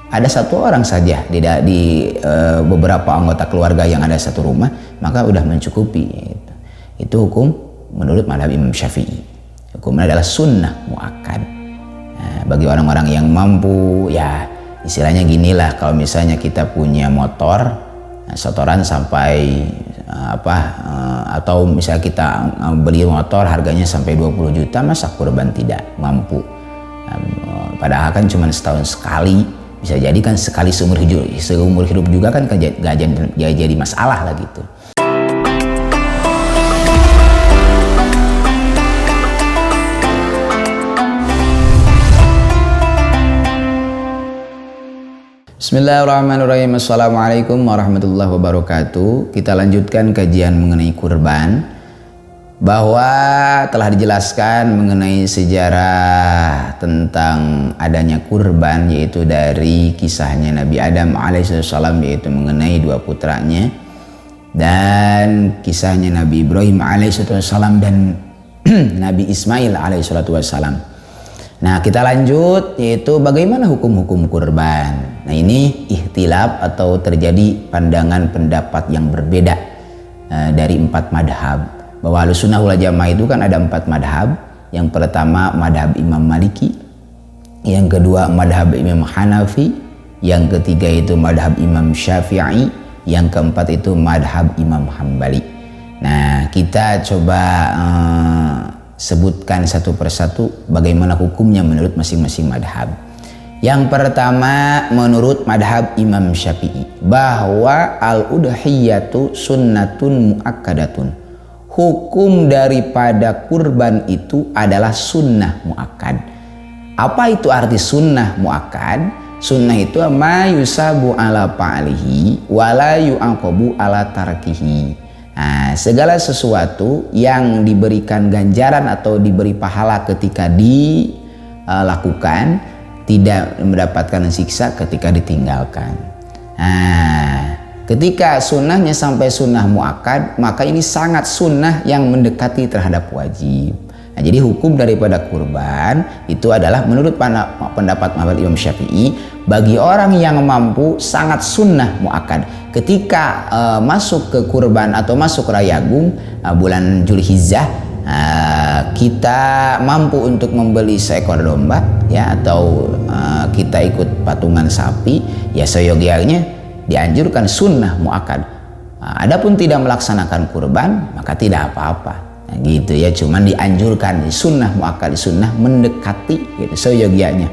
ada satu orang saja di beberapa anggota keluarga yang ada satu rumah, maka udah mencukupi. Itu hukum menurut mazhab Imam Syafi'i. Hukumnya adalah sunnah muakkad. Nah, bagi orang-orang yang mampu, ya istilahnya ginilah, kalau misalnya kita punya motor, setoran sampai atau misalnya kita beli motor harganya sampai 20 juta, masa kurban tidak mampu? Padahal kan cuma setahun sekali, bisa jadi kan sekali seumur hidup juga kan gak jadi masalah lah gitu. Bismillahirrahmanirrahim. Assalamualaikum warahmatullahi wabarakatuh. Kita lanjutkan kajian mengenai kurban, bahwa telah dijelaskan mengenai sejarah tentang adanya kurban, yaitu dari kisahnya Nabi Adam alaihissalam, yaitu mengenai dua putranya, dan kisahnya Nabi Ibrahim alaihissalam dan Nabi Ismail alaihissalam. Nah, kita lanjut, yaitu bagaimana hukum-hukum kurban. Nah, ini ikhtilaf atau terjadi pandangan pendapat yang berbeda dari 4 madhab. Bahwa Ahlussunnah wal Jamaah itu kan ada 4 madhab. Yang pertama madhab Imam Maliki, yang kedua madhab Imam Hanafi, yang ketiga itu madhab Imam Syafi'i, yang keempat itu madhab Imam Hambali. Nah, kita coba sebutkan satu persatu bagaimana hukumnya menurut masing-masing madhab. Yang pertama menurut madhab Imam Syafi'i, bahwa al-udhiyatu sunnatun muakkadatun. Hukum daripada kurban itu adalah sunnah muakkad. Apa itu arti sunnah muakkad? Sunnah itu ma yusabu ala fa'alihi wa la yu'aqabu ala tarkihi. Nah, segala sesuatu yang diberikan ganjaran atau diberi pahala ketika dilakukan, tidak mendapatkan siksa ketika ditinggalkan. Nah, ketika sunnahnya sampai sunnah muakkad, maka ini sangat sunnah yang mendekati terhadap wajib. Nah, jadi hukum daripada kurban itu adalah menurut pendapat mazhab Imam Syafi'i, bagi orang yang mampu sangat sunnah muakkad. Ketika masuk ke kurban atau masuk Rayagung bulan Zulhijjah, kita mampu untuk membeli seekor domba, ya, atau kita ikut patungan sapi, ya seyogianya dianjurkan sunnah muakkad. Adapun tidak melaksanakan kurban, maka tidak apa-apa. Nah, gitu ya, cuman dianjurkan sunnah muakkad, sunnah mendekati gitu seyogianya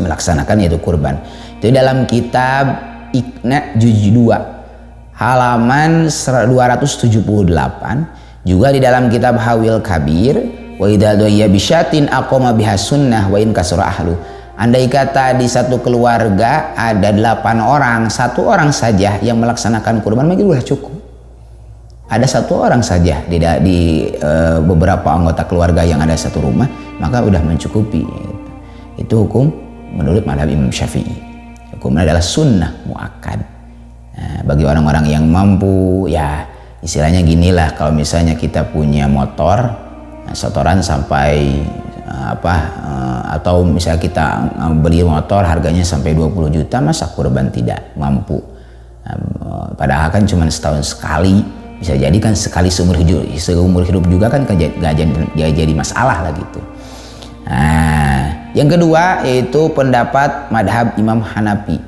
melaksanakan, yaitu kurban. Itu dalam kitab Iqna juz 2 halaman 278, juga di dalam kitab Hawil Kabir, wa idza doya bisyatin aqama biha sunnah wa in kasra ahlu. Andai kata di satu keluarga ada 8 orang, 1 orang saja yang melaksanakan kurban, maka sudah cukup. Ada 1 orang saja di beberapa anggota keluarga yang ada satu rumah, maka sudah mencukupi. Itu hukum menurut mazhab Imam Syafi'i. Hukumnya adalah sunnah muakkad. Nah, bagi orang-orang yang mampu, ya istilahnya ginilah, kalau misalnya kita punya motor, setoran sampai atau misalnya kita beli motor harganya sampai 20 juta, masa kurban tidak mampu? Padahal kan cuma setahun sekali, bisa jadi kan sekali seumur hidup juga kan gak jadi masalah lah gitu. Nah, yang kedua yaitu pendapat madhab Imam Hanafi.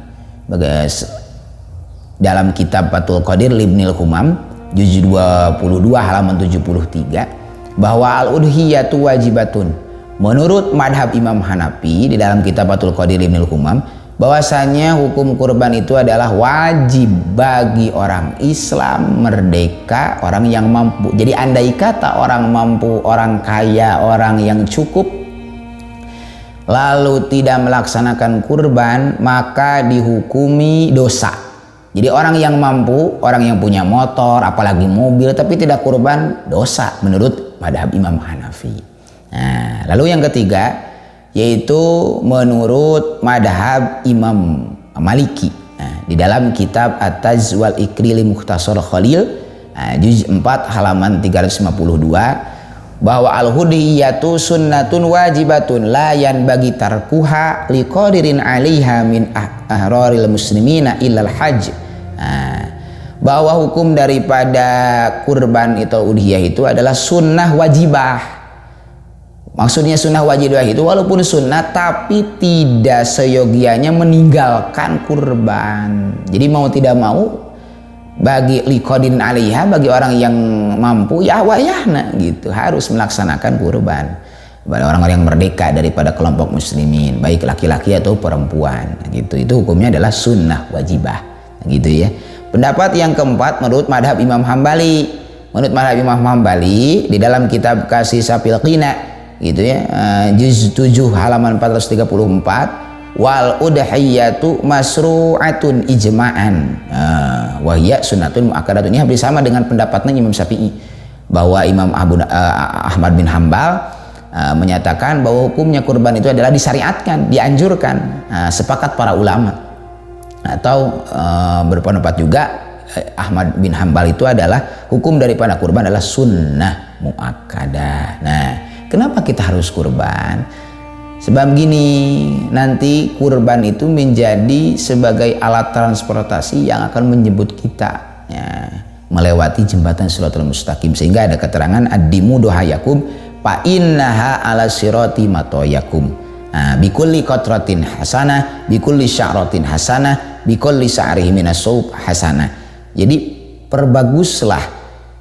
Dalam kitab Fathul Qadir Libnil Humam juz 22 halaman 73, bahwa al-udhiyatu wajibatun. Menurut madhab Imam Hanafi di dalam kitab Fathul Qadir Libnil Humam, bahwasanya hukum kurban itu adalah wajib bagi orang Islam merdeka, orang yang mampu. Jadi andai kata orang mampu, orang kaya, orang yang cukup, lalu tidak melaksanakan kurban, maka dihukumi dosa. Jadi orang yang mampu, orang yang punya motor, apalagi mobil, tapi tidak kurban, dosa menurut madhab Imam Hanafi. Nah, lalu yang ketiga yaitu menurut madhab Imam Maliki. Nah, di dalam kitab At-Taz wal Ikri li Mukhtasar Khalil juz 4 halaman 352, bahwa al-hudhiyatu sunnatun wajibatun la yanbaghi tarkuha liqadirin 'alaiha min ahraril muslimina illal hajj. Bahwa hukum daripada kurban itu udhiyah itu adalah sunnah wajibah. Maksudnya sunnah wajibah itu walaupun sunnah tapi tidak seyogianya meninggalkan kurban. Jadi mau tidak mau bagi liqadin alaiha, bagi orang yang mampu ya wayahna gitu harus melaksanakan kurban. Pada orang-orang yang merdeka daripada kelompok muslimin baik laki-laki atau perempuan gitu, itu hukumnya adalah sunnah wajibah gitu ya. Pendapat yang keempat menurut madhab Imam Hambali, di dalam kitab Kasih Sapil Qina gitu ya, juz 7 halaman 434, wal udhiyatu masru'atun ijma'an wa hiya sunnatun muakkadatun. Ini hampir sama dengan pendapatnya Imam Syafi'i, bahwa Imam Ahmad bin Hambal menyatakan bahwa hukumnya kurban itu adalah disyariatkan, dianjurkan. Sepakat para ulama, atau berpendapat juga Ahmad bin Hambal itu adalah hukum daripada kurban adalah sunnah muakkadah. Nah, kenapa kita harus kurban? Sebab gini, nanti kurban itu menjadi sebagai alat transportasi yang akan menjemput kita ya, melewati jembatan Shiratal Mustaqim. Sehingga ada keterangan ad-dimu dohayakum fa innaha ala sirati matoyakum. Bikulli qatratin hasanah, bikulli sya'ratin hasanah, bikulli sa'rihi minasawb hasanah. Jadi perbaguslah,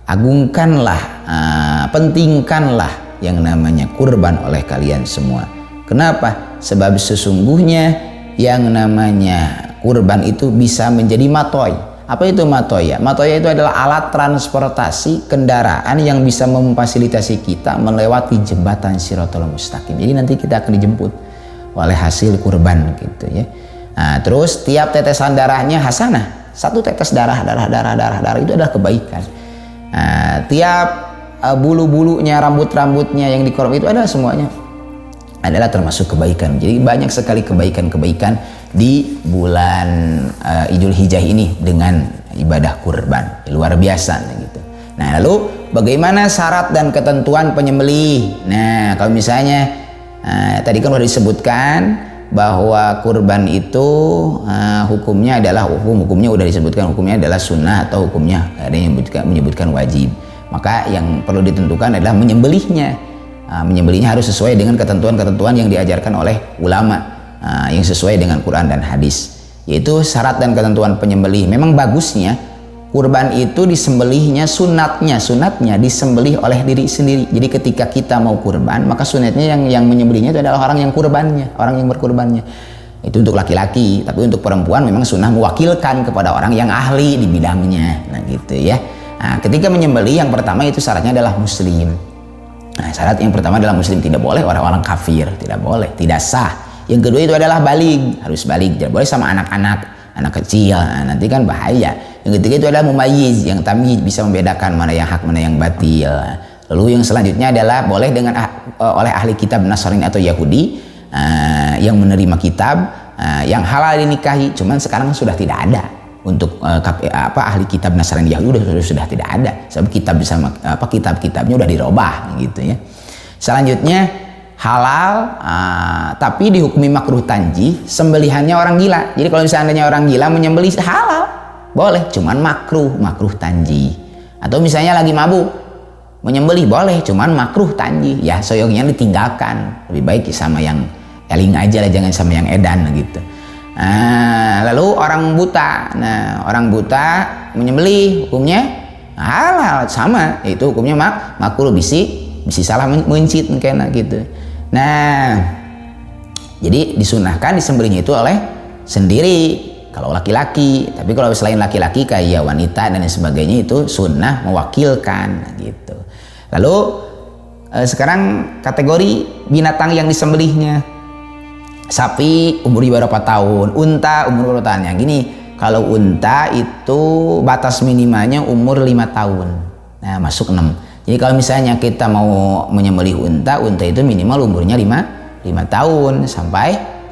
agungkanlah, pentingkanlah yang namanya kurban oleh kalian semua. Kenapa? Sebab sesungguhnya yang namanya kurban itu bisa menjadi matoy. Apa itu matoy? Matoy itu adalah alat transportasi kendaraan yang bisa memfasilitasi kita melewati jembatan Shiratal Mustaqim. Jadi nanti kita akan dijemput oleh hasil kurban gitu ya. Nah, terus tiap tetesan darahnya hasanah. Satu tetes darah itu adalah kebaikan. Nah, tiap bulu-bulunya, rambut-rambutnya yang dikorban itu adalah semuanya adalah termasuk kebaikan. Jadi banyak sekali kebaikan-kebaikan di bulan Idul Hijjah ini dengan ibadah kurban, luar biasa gitu. Nah, lalu bagaimana syarat dan ketentuan penyembelih? Nah, kalau misalnya tadi kan sudah disebutkan bahwa kurban itu hukumnya adalah hukumnya sudah disebutkan, hukumnya adalah sunnah atau hukumnya ada yang menyebutkan wajib. Maka yang perlu ditentukan adalah menyembelihnya. Menyembelihnya harus sesuai dengan ketentuan-ketentuan yang diajarkan oleh ulama, yang sesuai dengan Quran dan hadis, yaitu syarat dan ketentuan penyembelih. Memang bagusnya kurban itu disembelihnya, sunatnya disembelih oleh diri sendiri. Jadi ketika kita mau kurban, maka sunatnya yang menyembelihnya itu adalah orang yang kurbannya, orang yang berkurbannya. Itu untuk laki-laki, tapi untuk perempuan memang sunnah mewakilkan kepada orang yang ahli di bidangnya. Nah gitu ya. Nah, ketika menyembelih yang pertama itu syaratnya adalah muslim. Nah, syarat yang pertama adalah muslim, tidak boleh orang-orang kafir, tidak boleh, tidak sah. Yang kedua itu adalah balig, harus balig, tidak boleh sama anak kecil, nah, nanti kan bahaya. Yang ketiga itu adalah mumayyiz, yang tamyiz, bisa membedakan mana yang hak, mana yang batil. Lalu yang selanjutnya adalah boleh dengan oleh ahli kitab Nasrani atau Yahudi yang menerima kitab, yang halal dinikahi, cuman sekarang sudah tidak ada. Untuk ahli kitab Nasrani Yahudi sudah tidak ada, sebab kitab sama kitab-kitabnya udah dirubah gitu ya. Selanjutnya halal tapi dihukumi makruh tanjih, sembelihannya orang gila. Jadi kalau misalnya orang gila menyembelih halal boleh, cuman makruh tanjih. Atau misalnya lagi mabuk menyembelih boleh, cuman makruh tanjih, ya soyongnya ditinggalkan, lebih baik sama yang eling aja lah, jangan sama yang edan gitu. Lalu orang buta, orang buta menyembelih hukumnya halal, sama, itu hukumnya makruh, bisa salah mencit kena gitu. Nah, jadi disunahkan disembelihnya itu oleh sendiri kalau laki-laki, tapi kalau selain laki-laki kayak wanita dan sebagainya itu sunnah mewakilkan gitu. Lalu sekarang kategori binatang yang disembelihnya. Sapi umur berapa tahun, unta umur berapa tahun. Yang gini, kalau unta itu batas minimalnya umur 5 tahun, nah masuk 6. Jadi kalau misalnya kita mau menyembelih unta itu minimal umurnya 5 tahun sampai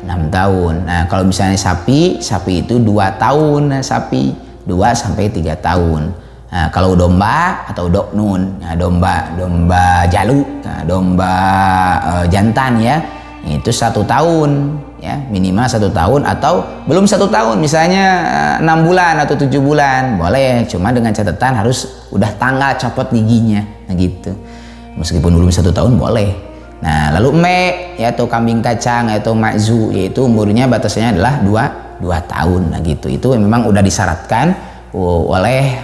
6 tahun. Nah kalau misalnya sapi itu 2 tahun, sapi 2 sampai 3 tahun. Nah, kalau domba atau doknun, nah, domba jalu, nah, domba jantan ya, itu 1 tahun ya, minimal 1 tahun atau belum 1 tahun, misalnya 6 bulan atau 7 bulan boleh, cuma dengan catatan harus udah tanggal copot giginya, nah gitu. Meskipun belum 1 tahun boleh. Nah lalu yaitu kambing kacang yaitu makzu, yaitu umurnya batasnya adalah 2 tahun, nah gitu. Itu memang udah disyaratkan oleh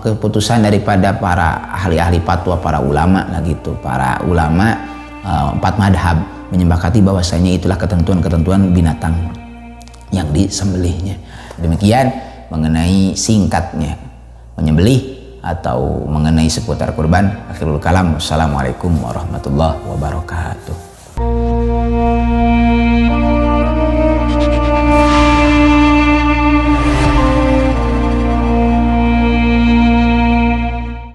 keputusan daripada para ahli-ahli fatwa, para ulama lah gitu. Para ulama 4 madhab menyepakati bahwasanya itulah ketentuan-ketentuan binatang yang disembelihnya. Demikian mengenai singkatnya menyembelih atau mengenai seputar kurban. Akhirul kalam. Wassalamualaikum warahmatullahi wabarakatuh.